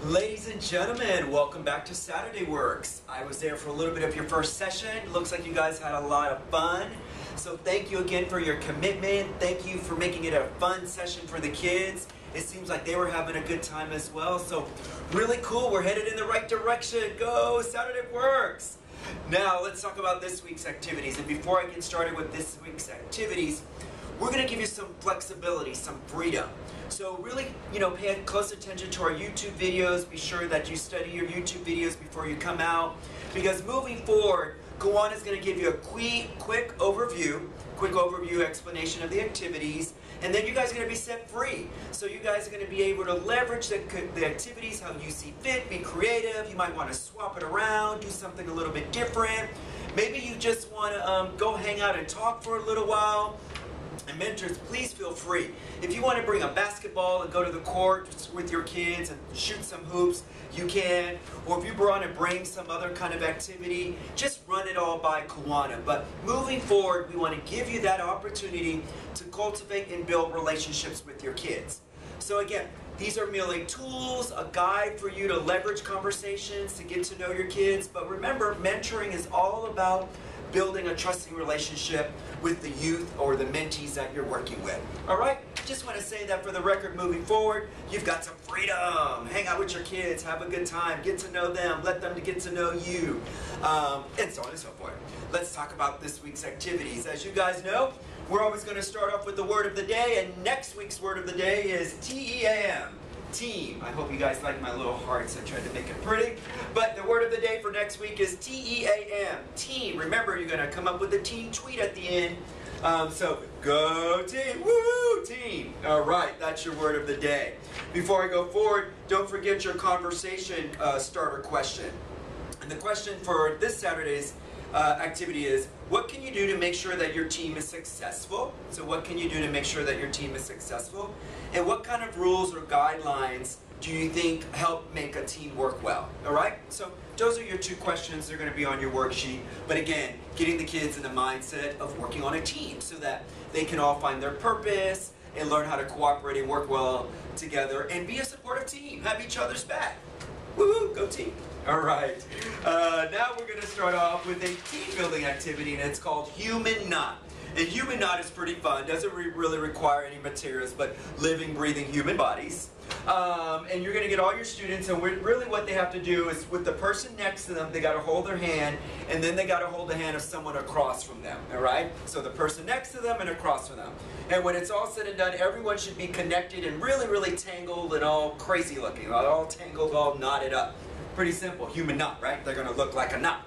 Ladies and gentlemen, welcome back to Saturday Works. I was there for a little bit of your first session. Looks like you guys had a lot of fun. So thank you again for your commitment. Thank you for making it a fun session for the kids. It seems like they were having a good time as well. So really cool. We're headed in the right direction. Go Saturday Works. Now let's talk about this week's activities. And before I get started with this week's activities, we're going to give you some flexibility, some freedom. So really, pay close attention to our YouTube videos. Be sure that you study your YouTube videos before you come out. Because moving forward, Kawan is going to give you a quick overview explanation of the activities. And then you guys are going to be set free. So you guys are going to be able to leverage the activities how you see fit, be creative. You might want to swap it around, do something a little bit different. Maybe you just want to go hang out and talk for a little while. And mentors, please feel free. If you want to bring a basketball and go to the court with your kids and shoot some hoops, you can. Or if you want to bring some other kind of activity, just run it all by Kawana. But moving forward, we want to give you that opportunity to cultivate and build relationships with your kids. So again, these are merely tools, a guide for you to leverage conversations, to get to know your kids. But remember, mentoring is all about building a trusting relationship with the youth or the mentees that you're working with. All right? Just want to say that for the record, moving forward, you've got some freedom. Hang out with your kids, have a good time, get to know them, let them get to know you, and so on and so forth. Let's talk about this week's activities. As you guys know, we're always going to start off with the word of the day, and next week's word of the day is TEAM. Team. I hope you guys like my little hearts. I tried to make it pretty. But the word of the day for next week is TEAM. Team. Remember, you're going to come up with a team tweet at the end. So, go team. Woo, team. All right, that's your word of the day. Before I go forward, don't forget your conversation starter question. And the question for this Saturday's activity is, what can you do to make sure that your team is successful? So what can you do to make sure that your team is successful? And what kind of rules or guidelines do you think help make a team work well? All right? So those are your two questions. They're going to be on your worksheet. But again, getting the kids in the mindset of working on a team so that they can all find their purpose and learn how to cooperate and work well together and be a supportive team. Have each other's back. Woo-hoo, go team. All right, now we're going to start off with a team building activity, and it's called Human Knot. And Human Knot is pretty fun. Doesn't really require any materials, but living, breathing human bodies. And you're going to get all your students, and really what they have to do is with the person next to them, they got to hold their hand, and then they got to hold the hand of someone across from them, all right? So the person next to them and across from them. And when it's all said and done, everyone should be connected and really, really tangled and all crazy looking, all tangled, all knotted up. Pretty simple, human knot, right? They're going to look like a knot.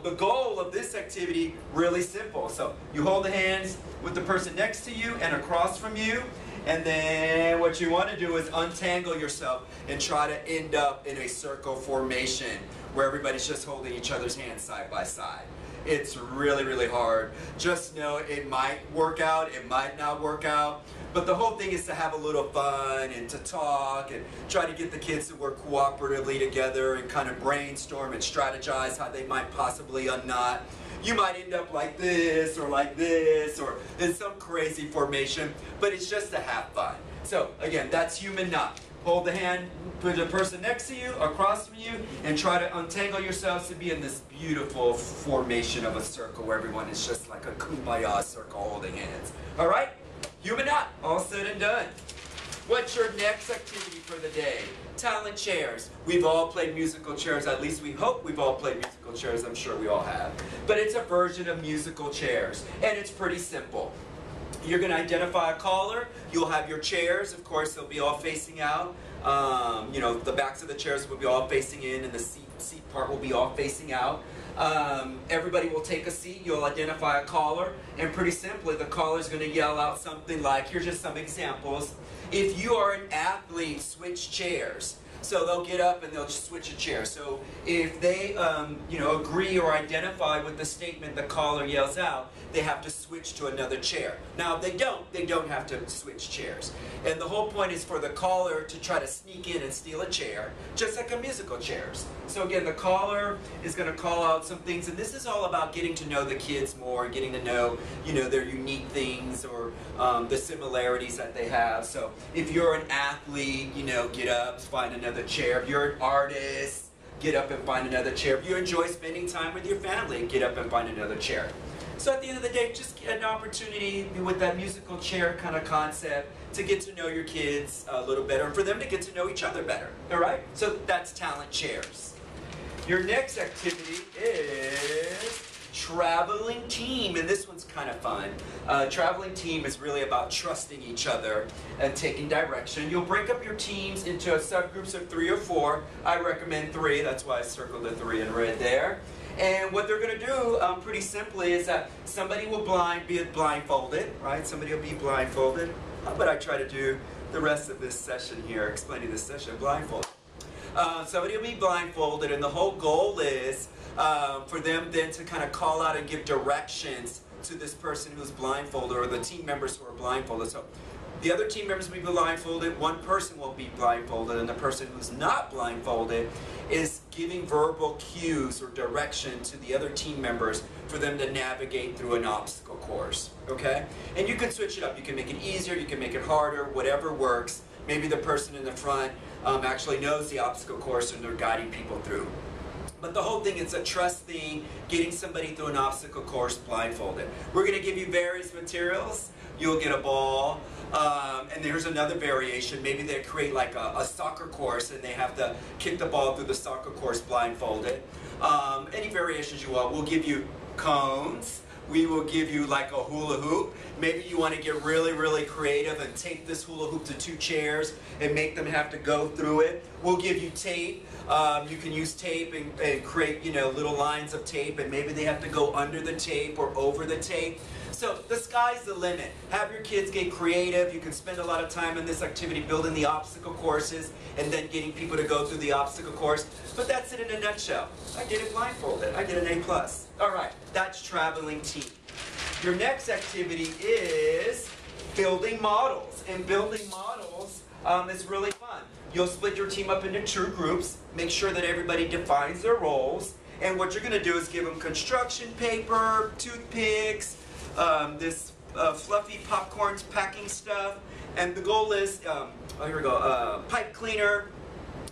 The goal of this activity, really simple. So you hold the hands with the person next to you and across from you, and then what you want to do is untangle yourself and try to end up in a circle formation where everybody's just holding each other's hands side by side. It's really, really hard. Just know it might work out, it might not work out. But the whole thing is to have a little fun and to talk and try to get the kids to work cooperatively together and kind of brainstorm and strategize how they might possibly unknot. You might end up like this or in some crazy formation, but it's just to have fun. So again, that's Human Knot. Hold the hand, put the person next to you, across from you, and try to untangle yourselves to be in this beautiful formation of a circle where everyone is just like a kumbaya circle holding hands. All right? Human Knot, all said and done. What's your next activity for the day? Talent chairs. We've all played musical chairs, at least we hope we've all played musical chairs, I'm sure we all have. But it's a version of musical chairs, and it's pretty simple. You're going to identify a caller, you'll have your chairs, of course they'll be all facing out. The backs of the chairs will be all facing in, and the seat part will be all facing out. Everybody will take a seat, you'll identify a caller, and pretty simply the caller's going to yell out something like, here's just some examples. If you are an athlete, switch chairs. So they'll get up and they'll just switch a chair. So if they agree or identify with the statement the caller yells out, they have to switch to another chair. Now if they don't have to switch chairs. And the whole point is for the caller to try to sneak in and steal a chair, just like a musical chairs. So again, the caller is going to call out some things, and this is all about getting to know the kids more and getting to know, their unique things or the similarities that they have. So if you're an athlete, get up, find another another chair. If you're an artist, get up and find another chair. If you enjoy spending time with your family, get up and find another chair. So at the end of the day, just get an opportunity with that musical chair kind of concept to get to know your kids a little better and for them to get to know each other better, all right? So that's talent chairs. Your next activity is traveling team, and this one's kind of fun. Traveling team is really about trusting each other and taking direction. You'll break up your teams into subgroups of 3 or 4. I recommend 3, that's why I circled the 3 in red there. And what they're going to do, pretty simply, is that somebody will be blindfolded, right? Somebody will be blindfolded. How about I try to do the rest of this session here, explaining this session blindfolded. Somebody will be blindfolded, and the whole goal is for them then to kind of call out and give directions to this person who's blindfolded, or the team members who are blindfolded. So the other team members will be blindfolded, one person will be blindfolded, and the person who's not blindfolded is giving verbal cues or direction to the other team members for them to navigate through an obstacle course, okay? And you can switch it up. You can make it easier, you can make it harder, whatever works. Maybe the person in the front actually knows the obstacle course and they're guiding people through. But the whole thing is a trust thing, getting somebody through an obstacle course blindfolded. We're going to give you various materials. You'll get a ball, and there's another variation. Maybe they create like a soccer course and they have to kick the ball through the soccer course blindfolded. Any variations you want. We'll give you cones. We will give you like a hula hoop. Maybe you want to get really, really creative and tape this hula hoop to 2 chairs and make them have to go through it. We'll give you tape. You can use tape and create, you know, little lines of tape, and maybe they have to go under the tape or over the tape. So the sky's the limit. Have your kids get creative. You can spend a lot of time in this activity building the obstacle courses and then getting people to go through the obstacle course. But that's it in a nutshell. I did it blindfolded. I did an A+. All right, that's traveling team. Your next activity is building models. And building models is really fun. You'll split your team up into 2 groups. Make sure that everybody defines their roles. And what you're going to do is give them construction paper, toothpicks, this fluffy popcorn packing stuff, and the goal is, pipe cleaner.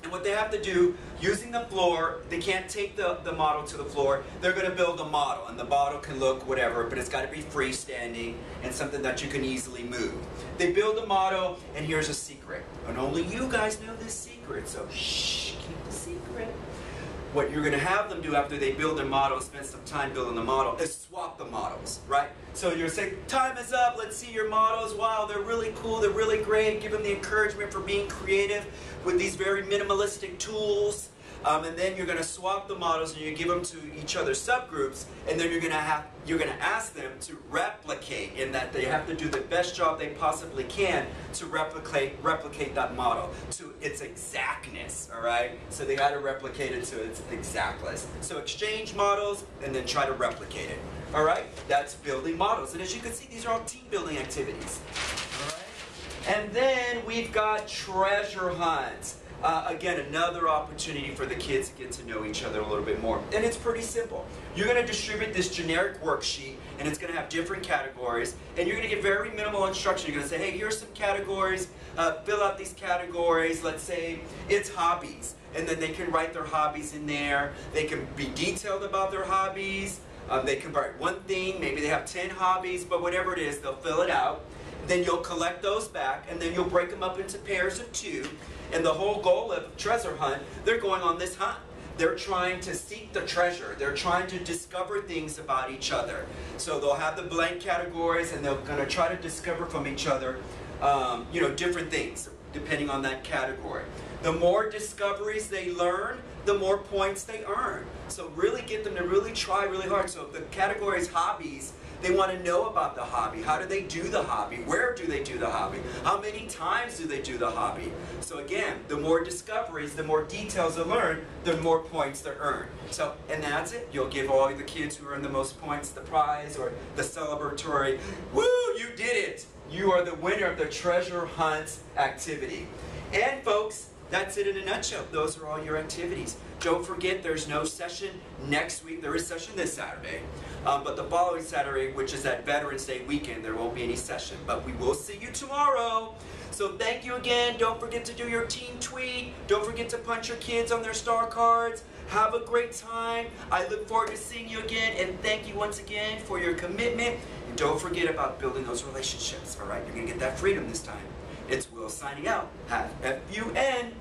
And what they have to do, using the floor, they can't take the model to the floor, they're going to build a model, and the model can look whatever, but it's got to be freestanding and something that you can easily move. They build a model, and here's a secret, and only you guys know this secret, so shh, keep the secret. What you're going to have them do after they build their model, spend some time building the model, is swap the models, right? So you're saying, time is up, let's see your models. Wow, they're really cool, they're really great. Give them the encouragement for being creative with these very minimalistic tools. And then you're going to swap the models and you give them to each other's subgroups, and then you're going to ask them to replicate, in that they have to do the best job they possibly can to replicate that model to its exactness, all right? So they got to replicate it to its exactness. So exchange models and then try to replicate it, all right? That's building models. And as you can see, these are all team building activities, all right? And then we've got treasure hunts. Again, another opportunity for the kids to get to know each other a little bit more. And it's pretty simple. You're going to distribute this generic worksheet, and it's going to have different categories, and you're going to get very minimal instruction. You're going to say, hey, here's some categories, fill out these categories. Let's say it's hobbies, and then they can write their hobbies in there. They can be detailed about their hobbies. They can write one thing, maybe they have 10 hobbies, but whatever it is, they'll fill it out. Then you'll collect those back, and then you'll break them up into pairs of 2. And the whole goal of treasure hunt, they're going on this hunt. They're trying to seek the treasure. They're trying to discover things about each other. So they'll have the blank categories, and they're going to try to discover from each other, you know, different things depending on that category. The more discoveries they learn, the more points they earn. So really get them to really try really hard. So if the category is hobbies, they want to know about the hobby. How do they do the hobby? Where do they do the hobby? How many times do they do the hobby? So again, the more discoveries, the more details they learn, the more points they earn. So, and that's it. You'll give all the kids who earn the most points the prize or the celebratory, woo, you did it. You are the winner of the treasure hunt activity. And folks, that's it in a nutshell. Those are all your activities. Don't forget, there's no session next week. There is session this Saturday. But the following Saturday, which is that Veterans Day weekend, there won't be any session. But we will see you tomorrow. So thank you again. Don't forget to do your team tweet. Don't forget to punch your kids on their star cards. Have a great time. I look forward to seeing you again, and thank you once again for your commitment. And don't forget about building those relationships, all right? You're gonna get that freedom this time. It's Will signing out. Have F-U-N.